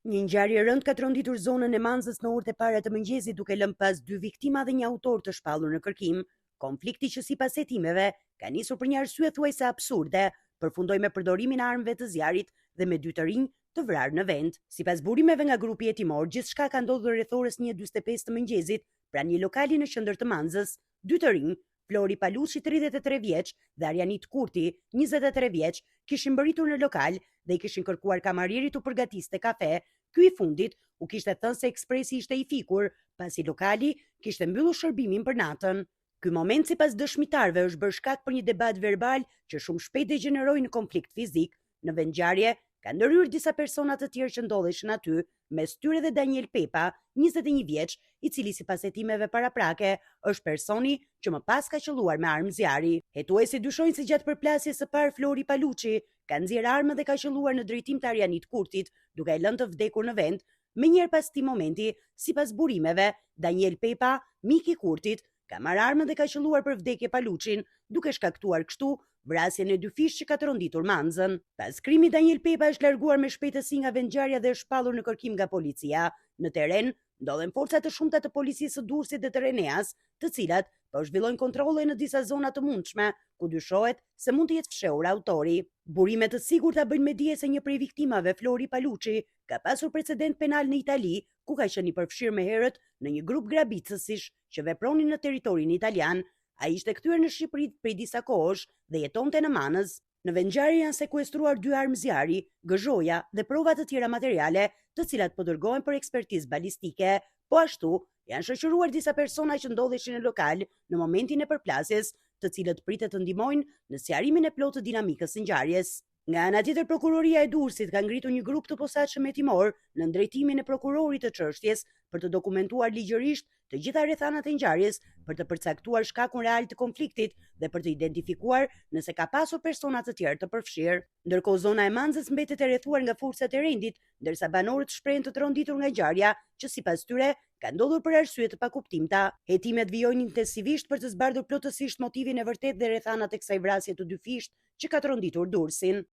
Një ngjarje e rëndë ka tronditur zonën e Manzës në orët e para të mëngjesit duke lënë pas 2 viktima dhe një autor të shpallur në kërkim. Konflikti që sipas hetimeve ka nisur për një arsye thuajse absurde, përfundoi me përdorimin e armëve të zjarrit dhe me 2 të rinj të vrarë në vend. Sipas burimeve nga grupi hetimor, gjithçka ka ndodhur rreth orës 1:45 të mëngjesit pranë një lokali në qendër të Manzës. 2 të rinj, Flori Paluçi, 33 vjeç, dhe Arjanit Kurti, 23 vjeç, kishin mbërritur në lokal dhe i kishin kërkuar kamarierit të përgatiste kafe. Ky i fundit u kishte thënë se ekspresi ishte i fikur, pasi lokali kishte mbyllur shërbimin për natën. Ky moment sipas dëshmitarëve është bërë shkak për një debat verbal që shumë shpejt degeneroi në konflikt fizik. Në vendngjarje ka ndërhyrë disa persona të tjerë që ndodheshin aty, mes tyre dhe Daniel Pepa, 21 vjeç, i cili sipas hetimeve paraprake është personi që më pas ka qelluar me armë zjarri. Hetuesi dyshojnë se gjatë përplasjes së parë Flori Paluçi ka nxjerrë armën dhe ka qelluar në drejtim të Arjanit Kurtit, duke e lënë të vdekur në vend. Menjëherë pas këtij momenti, sipas burimeve, Daniel Pepa, mik i Kurtit, ka marrë armën dhe ka qelluar për vdekje Paluçin, duke shkaktuar kështu vrasjen e 2 fish që ka tronditur Manzën. Pas krimit, Daniel Pepa është larguar me shpejtësi nga vendngjarja dhe është shpallur në kërkim nga policia. Në teren ndodhen forca të shumta të policisë së Durrësit dhe të Reneas, të cilat po zhvillojnë kontrolle në disa zona të mundshme, ku dyshohet se mund të jetë fshehur autori. Burime të sigurta bëjnë me dije se një prej viktimave, Flori Paluçi, ka pasur precedent penal në Itali, ku ka qenë i përfshirë më herët në një grup grabitësish që vepronin në territorin italian. Ai ishte kthyer në Shqipëri prej disa kohësh dhe jetonte në Manës. Në vendngjarje janë sekuestruar 2 armë zjarri, gëzhoja dhe prova të tjera materiale, të cilat po dërgohen për ekspertizë balistike. Po ashtu, janë shoqëruar disa persona që ndodheshin në lokal në momentin e përplasjes, të cilët pritet të ndihmojnë në sqarimin e plotë të dinamikës së ngjarjes. Nga ana tjetër, prokuroria e Durrësit ka ngritur një grup të posaçëm hetimor në drejtimin e prokurorit të çështjes për të dokumentuar ligjërisht të gjitha rrethanat e ngjarjes, për të përcaktuar shkakun real të konfliktit dhe për të identifikuar nëse ka pasur persona të tjerë të përfshirë. Ndërkohë, zona e Manzës mbetet e rrethuar nga forcat e rendit, ndërsa banorët shprehen të tronditur nga ngjarja, që sipas tyre ka ndodhur për arsye të pakuptimta. Hetimet vijojnë intensivisht për të zbardhur plotësisht motivin e vërtetë dhe rrethanat e kësaj vrasje të 2 fisht që ka tronditur Durrësin.